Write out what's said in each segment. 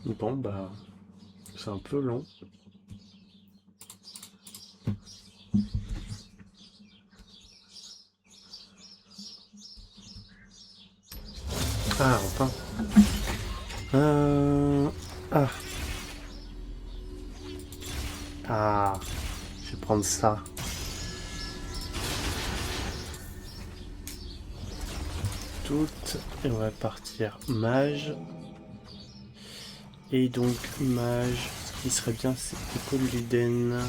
Bon, bah, c'est un peu long. Ah, enfin. Ah. Ah. Je vais prendre ça. Toutes. Et on va partir mage. Et donc, mage. Ce qui serait bien, c'est Épaule Luden.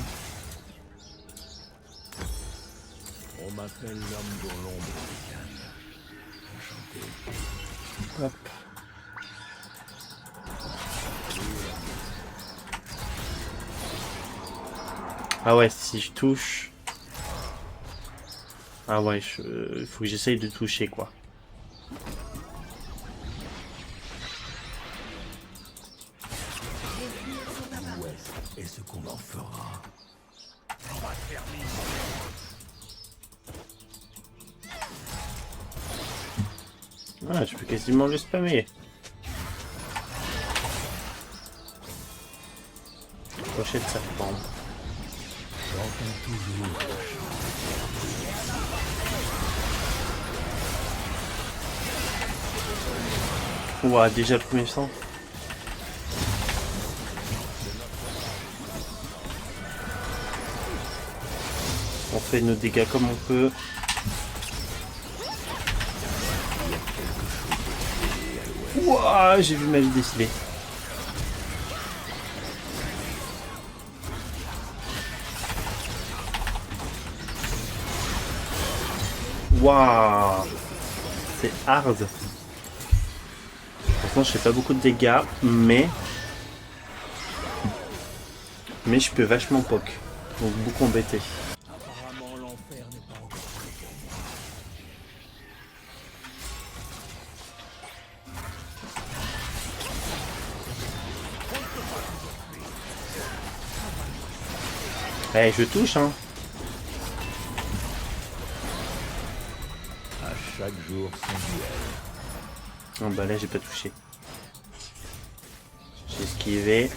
On m'appelle l'homme dont l'ombre décale. Enchanté. Hop. Ah ouais, si je touche... Ah ouais, il faut que j'essaye de toucher, quoi. L'Ouest est ce qu'on en fera. Ah, je peux quasiment le spammer. Crochet de serpent. J'entends toujours le chant. Ouah, déjà le premier sang. On fait nos dégâts comme on peut. Ouah, j'ai vu ma vie défiler. Waouh, c'est hard. Pourtant, je fais pas beaucoup de dégâts, mais je peux vachement poke. Donc beaucoup embêté. Apparemment, l'enfer n'est pas encore prêt. Eh, je touche, hein. À chaque jour son duel. Non, bah là, j'ai pas touché. J'ai esquivé.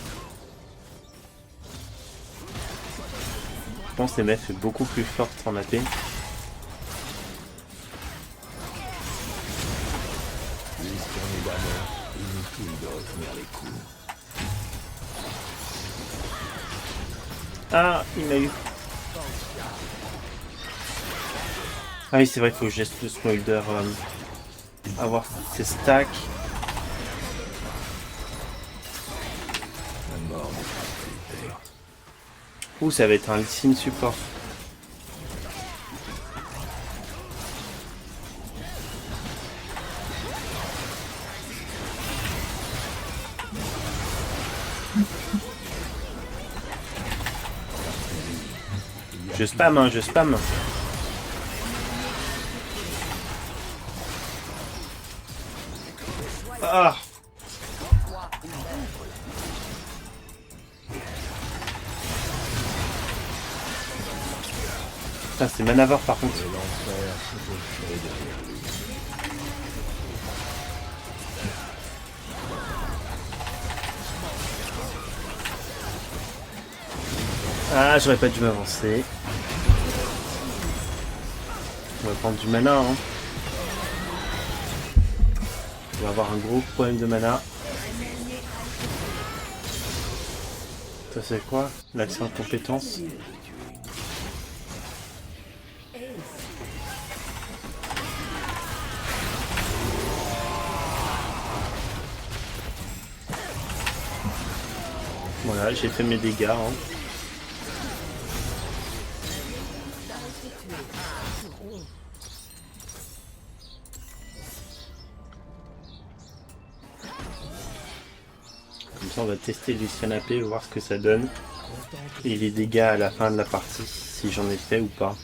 Je pense que l'MF est beaucoup plus forte en AP. Plus qu'on est d'amant, inutile de retenir les coups. Ah, il m'a eu. Ah oui, c'est vrai, il faut que je laisse le Smolder avoir ses stacks. La mort n'est pas solitaire. Ouh, ça va être un ultime support. Je spam, hein, je spam. Ah! Putain, c'est Manavor par contre. Et l'enfer se referait derrière lui. Ah, j'aurais pas dû m'avancer. On va prendre du mana, hein. On va avoir un gros problème de mana. Ça c'est quoi? L'accès en compétence. Voilà, j'ai fait mes dégâts, hein. Comme ça on va tester Lucian AP, voir ce que ça donne. Et les dégâts à la fin de la partie, si j'en ai fait ou pas.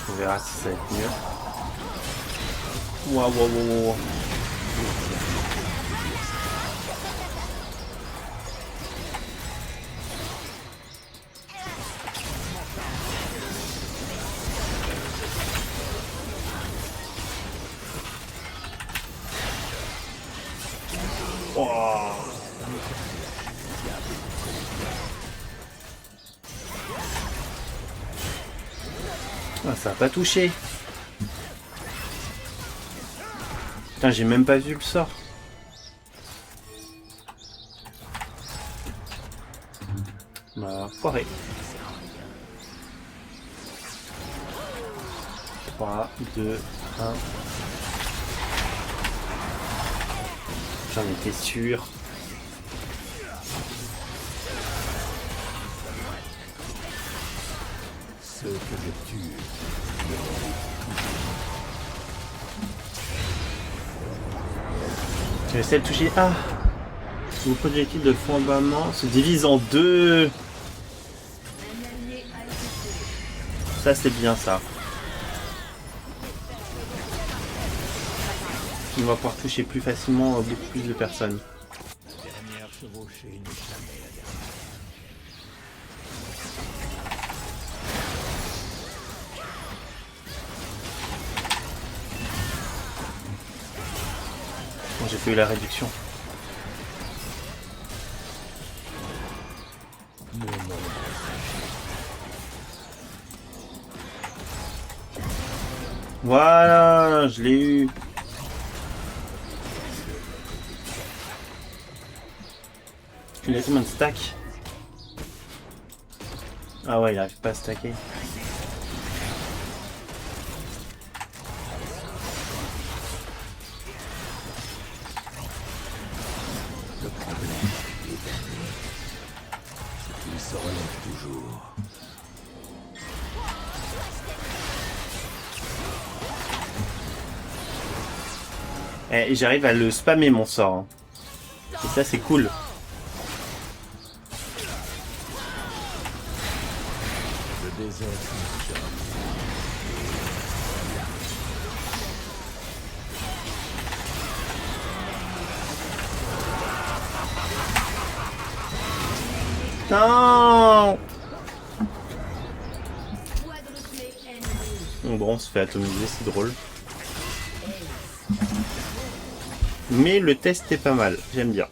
On verra si ça va être mieux. Waouh, waouh, waouh, waouh. Ah, ça a pas touché. Putain, j'ai même pas vu le sort. Bah, foiré. 3, 2, 1. J'en étais sûr. Ceux que je tue. J'essaie de toucher. Ah! Vos projectiles de flambement se divisent en deux. Ça, c'est bien ça. On va pouvoir toucher plus facilement beaucoup plus de personnes. Dernière chevauchée n'est jamais la dernière. Bon, j'ai pas eu la réduction. Mon nom. Voilà, je l'ai eu. Il a combien de stack? Ah ouais, il arrive pas à stacker. Le problème est dernier. Il se relève toujours. Et j'arrive à le spammer mon sort. Hein. Et ça c'est cool. Le désert fonctionne. Non. Bon, on se fait atomiser, c'est drôle. Mais le test est pas mal, j'aime bien.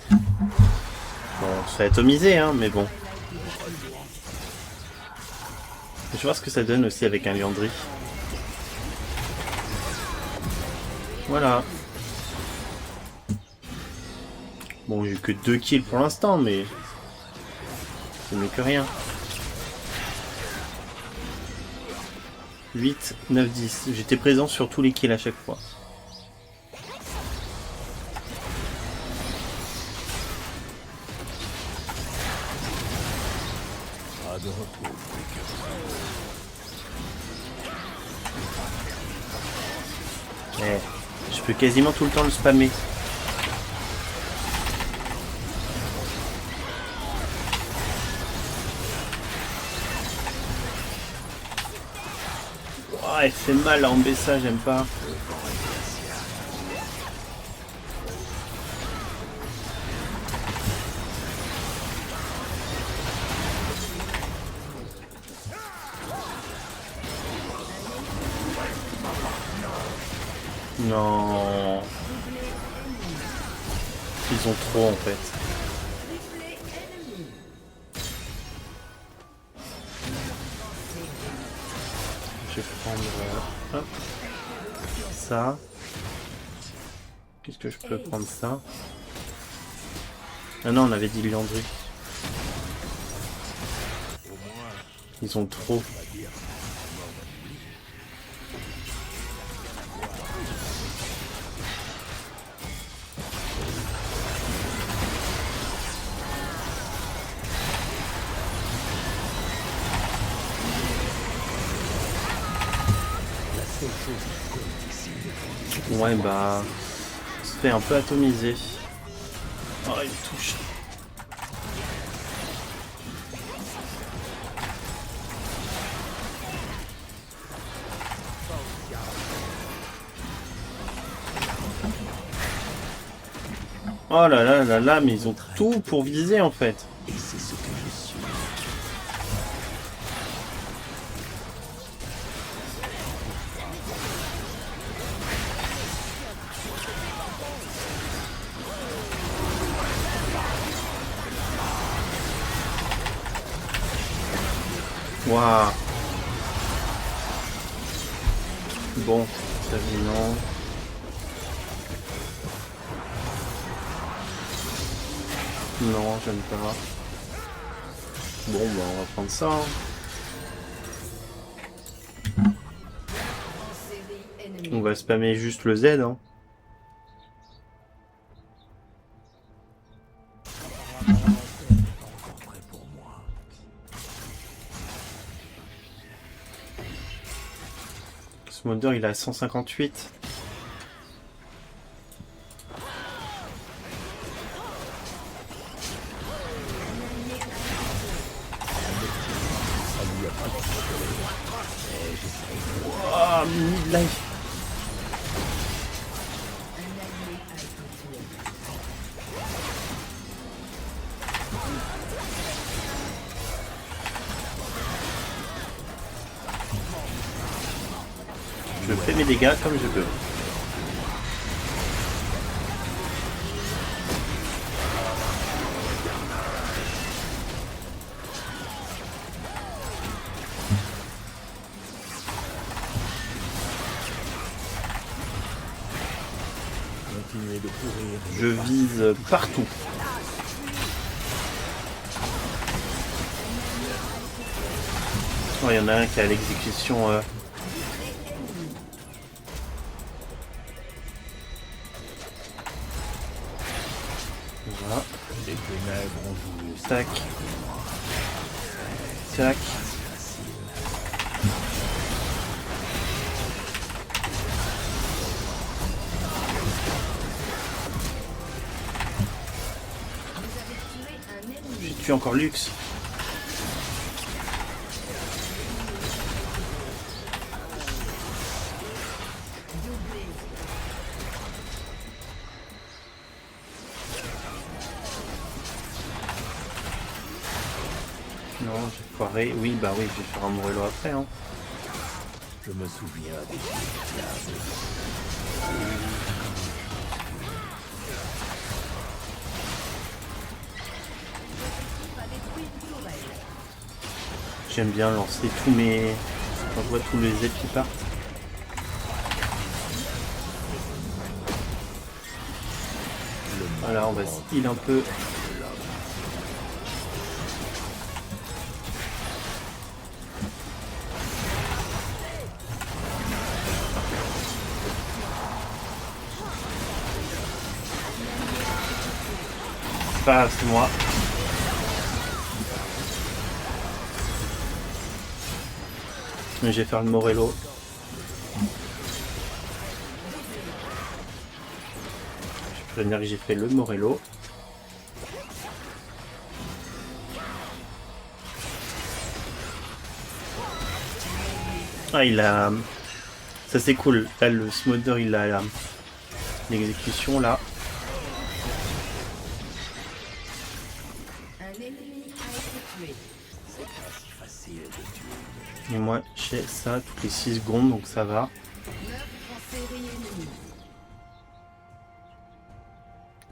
Bon, on se fait atomiser, hein, mais bon. Je vais voir ce que ça donne aussi avec un Liandry. Voilà. Bon, j'ai eu que 2 kills pour l'instant, mais c'est mieux que rien. 8, 9, 10. J'étais présent sur tous les kills à chaque fois. Pas de repos, Eh, je peux quasiment tout le temps le spammer. Oh, elle fait mal à ember ça, j'aime pas. Non. Ils ont trop en fait. Je vais prendre hop, ça. Qu'est-ce que je peux prendre ça? Ah non, on avait dit Liandry. Ils ont trop. Ouais bah, on se fait un peu atomiser. Oh il touche. Oh là là là là, mais ils ont tout pour viser en fait. et c'est ce que je suis. Waouh. Bon, ça dit non. Non, j'aime pas. Bon, bah on va prendre ça. Hein. On va spammer juste le Z. Hein. Ce modeur il a 158. Oh, mid-life. Je fais mes dégâts comme je peux. Continuez de courir. Je vise partout. Oh, il y en a un qui a l'exécution. Voilà. Les ténèbres ont voulu. Tac. Tac. J'ai tué encore Lux. Non, j'ai foiré. Oui, bah oui, je vais faire un Morello après. Hein. Je me souviens des J'aime bien lancer tous mes... Quand je vois tous les Z qui partent. Voilà, on va se heal un peu. C'est pas grave, c'est moi. Mais je vais faire le Morello. Je peux dire que j'ai fait le Morello. Ah, il a... Ça c'est cool. Là, le Smother, il a l'exécution là. Et moi, j'ai ça toutes les 6 secondes, donc ça va.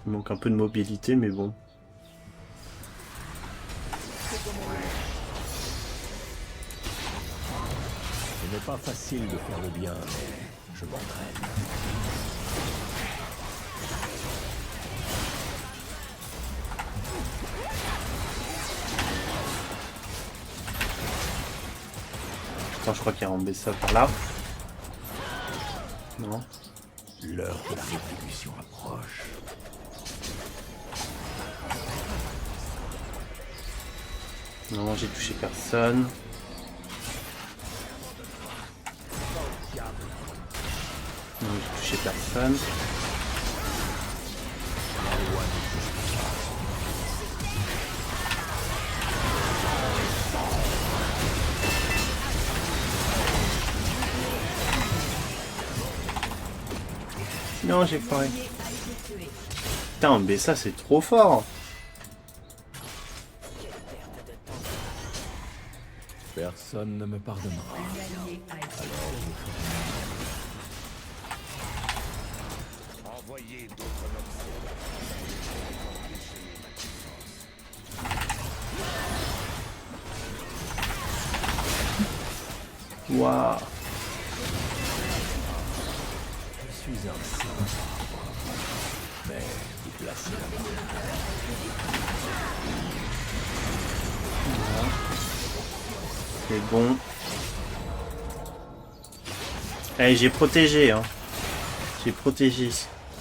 Il manque un peu de mobilité, mais bon. Ce n'est pas facile de faire le bien, mais je m'entraîne. Putain, je crois qu'il y a un Bessa par là. Non. L'heure de la rétribution approche. Non, j'ai touché personne. Non, j'ai touché personne. Non, j'ai foiré. Putain, mais ça c'est trop fort. Personne ne me pardonnera. Envoyez d'autres mercenaires. Waouh. Je suis un simple, mais déplacé là-bas. C'est bon. Allez, j'ai protégé, hein. J'ai protégé.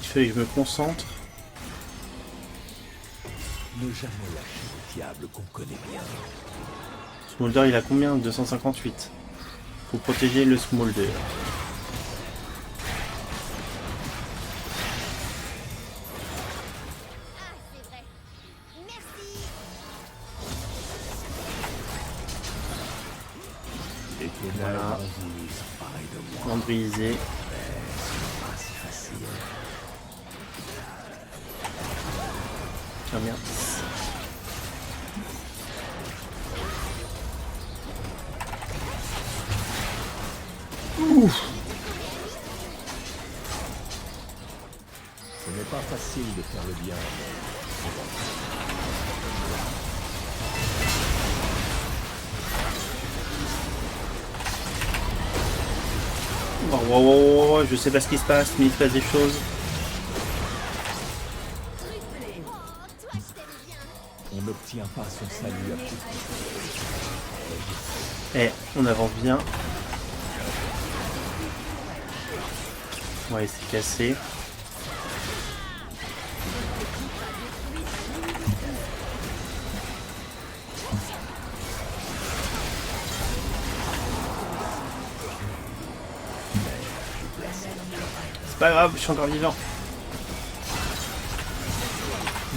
Il fallait que je me concentre. Ne jamais lâcher le diable qu'on connaît bien. Smolder, il a combien? 258. Faut protéger le Smolder. Les ténèbres Voilà. ont voulu s'emparer de moi. Membrisé. Pas si facile. Ah merde. Ouf. Ce n'est pas facile de faire le bien, mais Oh, wow, wow, wow, je sais pas ce qui se passe, mais il se passe des choses. on n'obtient pas son salut à coup de Eh, on avance bien. Ouais, c'est cassé. C'est pas grave, je suis encore vivant.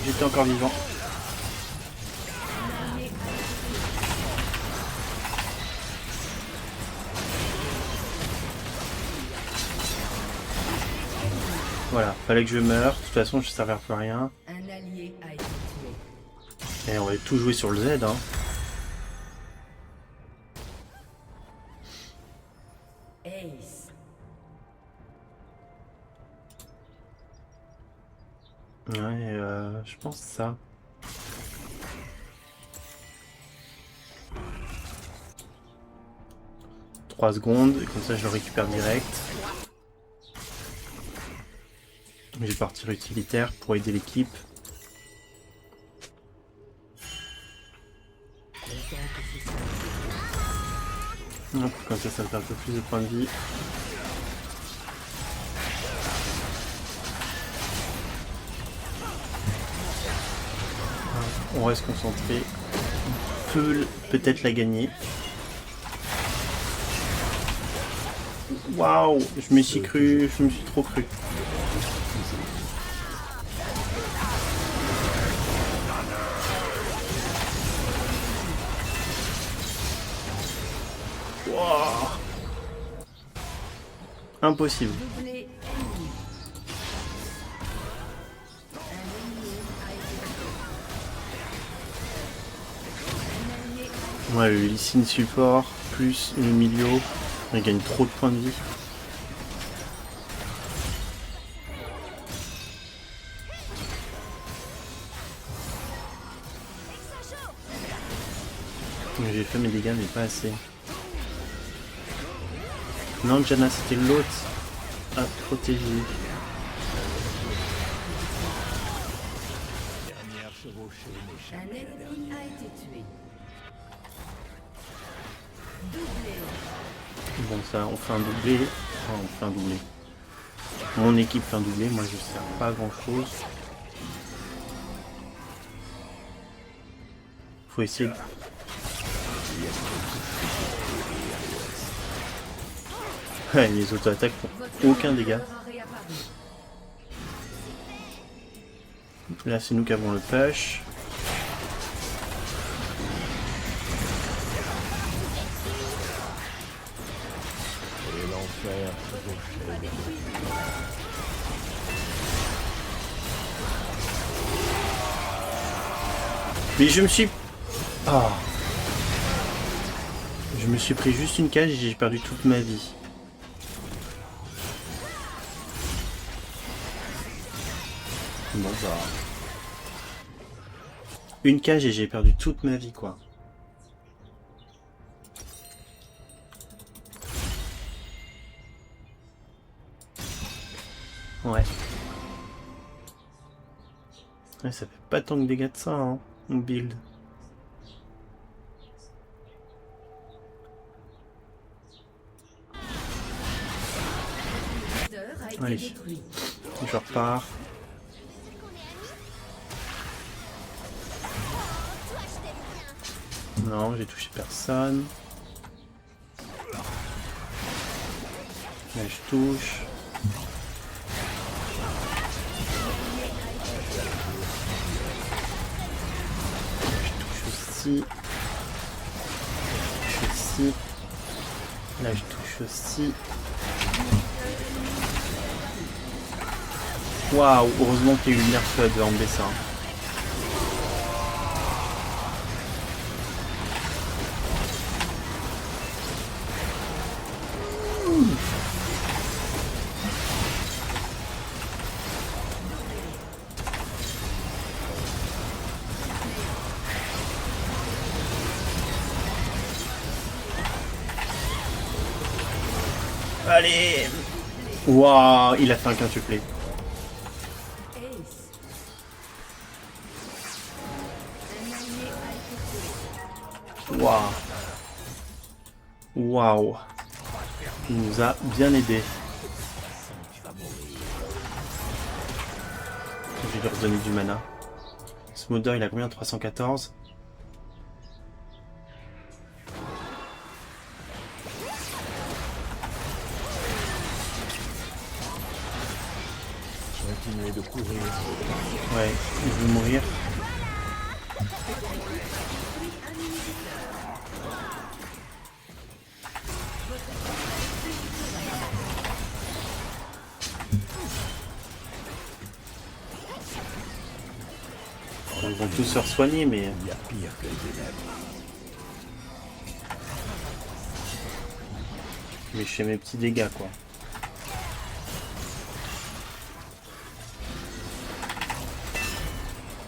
J'étais encore vivant. Voilà, fallait que je meure. De toute façon, je ne servais plus à rien. Un allié a été tué. Et on va tout jouer sur le Z, hein. Ace. Ouais, je pense ça. « 3 secondes, et comme ça je le récupère direct. Je vais partir utilitaire pour aider l'équipe. Hop, comme ça me fait un peu plus de points de vie. On reste concentré. On peut peut-être la gagner. Waouh, je me suis cru, je me suis trop cru. Waouh. Impossible. Doublé ennemi. Un ennemi a été tué. Ouais, le Lee Sin support, plus le milieu, il gagne trop de points de vie. J'ai fait mes dégâts, mais pas assez. Non, Janna, c'était l'autre à protéger. dernière chevauchée n'est Un jamais la ennemi dernière. a été tué. Doublé. Bon, ça, on fait un doublé. Enfin, on fait un doublé. Mon équipe fait un doublé, moi je sers pas à grand chose. Faut essayer de... Ouais, les auto-attaques font aucun dégât. Votre a réapparu. Là, c'est nous qui avons le push. Et l'enfer chevauchait. Mais je me suis... Ah. Je me suis pris juste une cage et j'ai perdu toute ma vie. Bon bah... Une cage et j'ai perdu toute ma vie, quoi. Ouais. Ouais, ça fait pas tant de dégâts de ça, hein, on build. A été Allez. détruit. Je repars. Non, j'ai touché personne. Là, je touche. Je touche aussi. Je touche aussi. Là, je touche aussi. Waouh, heureusement qu'il y a eu le nerf de enlever ça. Allez! Waouh, il a fait un quintuplé. Ace. Un allié a été tué. Waouh. Waouh. Il nous a bien aidé. Je vais lui redonner du mana. Smother, il a combien? 314. Continuez de courir. Ouais, il veut mourir. Ils vont tous se soigner, mais Il y a pire que les ténèbres. je fais mes petits dégâts, quoi.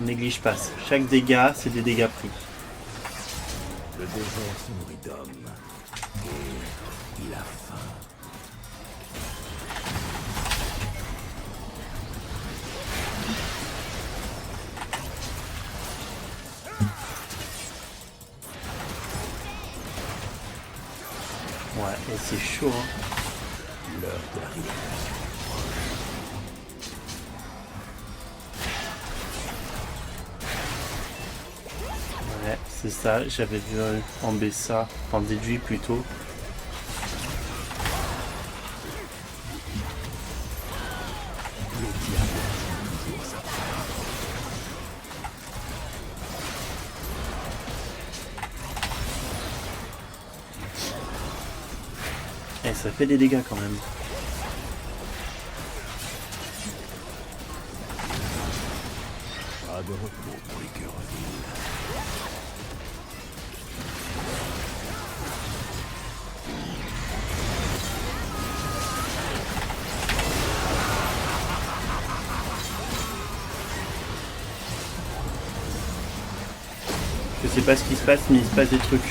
On néglige pas. Chaque dégât, c'est des dégâts pris. Le désert se nourrit d'hommes. Et il a faim. Ouais, et c'est chaud, hein. L'heure de la récupération. Ouais, c'est ça, j'avais vu en BSA, en déduit plutôt. Le diable joue toujours sa part. Et ça fait des dégâts quand même. Pas de repos pour les cœurs viles. Je sais pas ce qui se passe, mais il se passe des trucs.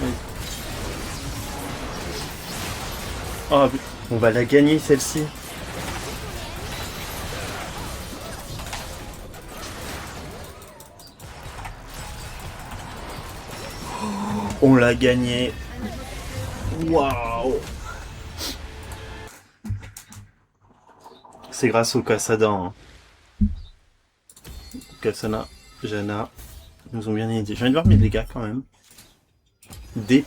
Ouais. Oh, on va la gagner celle-ci. On l'a gagné. Waouh. C'est grâce au Kassadin. Hein. Kassadin, Janna nous ont bien aidé. Je viens de voir mes dégâts quand même. D+.